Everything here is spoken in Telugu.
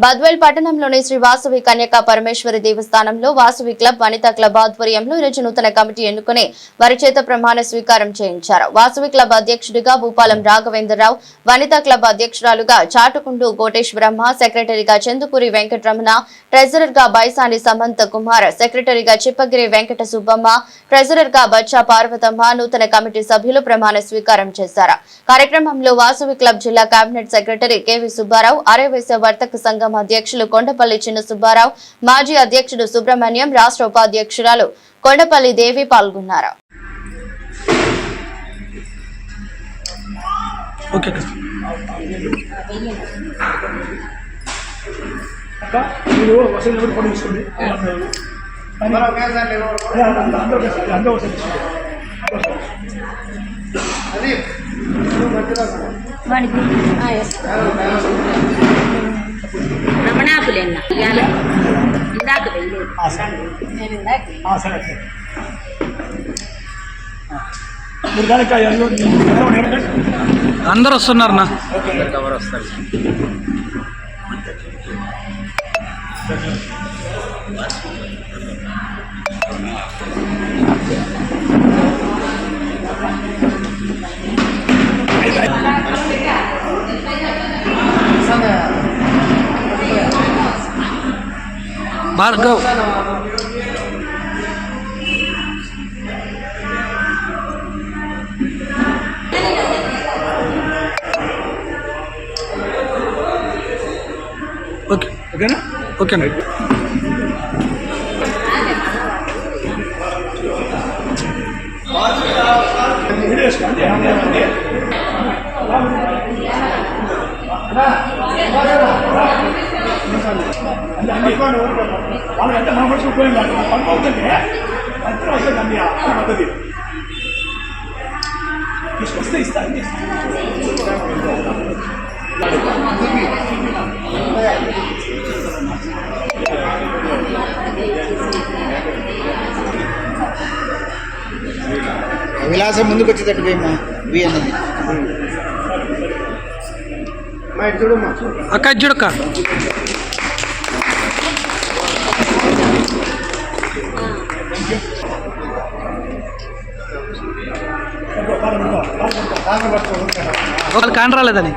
బద్వేల్ పట్టణంలోని శ్రీ వాసవి కన్యకా పరమేశ్వరి దేవస్థానంలో వాసవి క్లబ్ వనితా క్లబ్ ఆధ్వర్యంలో ఈరోజు నూతన కమిటీ ఎన్నుకుని వారి చేత ప్రమాణ స్వీకారం చేయించారు. వాసవి క్లబ్ అధ్యక్షుడిగా భూపాలం రాఘవేంద్రరావు, వనితా క్లబ్ అధ్యక్షురాలుగా చాటుకుండు కోటేశ్వరమ్మ, సెక్రటరీగా చందుకూరి వెంకటరమణ, ట్రెజరర్ గా బైసాని సమంత కుమార్, సెక్రటరీగా చిప్పగిరి వెంకట సుబ్బమ్మ, ట్రెజరర్ గా బచ్చా పార్వతమ్మ నూతన కమిటీ సభ్యులు ప్రమాణ స్వీకారం చేశారు. కార్యక్రమంలో వాసవి క్లబ్ జిల్లా cabinet secretary K V Subbarao, Arya Vaishya వర్తక సంఘం అధ్యక్షులు కొండపల్లి చిన్న సుబ్బారావు, మాజీ అధ్యక్షుడు సుబ్రహ్మణ్యం, రాష్ట్ర ఉపాధ్యక్షురాలు కొండపల్లి దేవి పాల్గొన్నారు. రమణాపులెన్న ఇందాక అందరు వస్తున్నారు నా భార్గవ్ ఓకే ఓకేనా ఓకేనా వాళ్ళంటే మన మనుషులు ఉపయోగం కాదు పనుకోతుంటే అంతా వస్తుంది అన్ని పద్ధతి తీసుకొస్తే ఇస్తాను. విలాసం ముందుకు వచ్చేటట్టు పోయమ్మా అన్నది అక్క చూడక్క ఒకళ్ళు కాని రాలేదని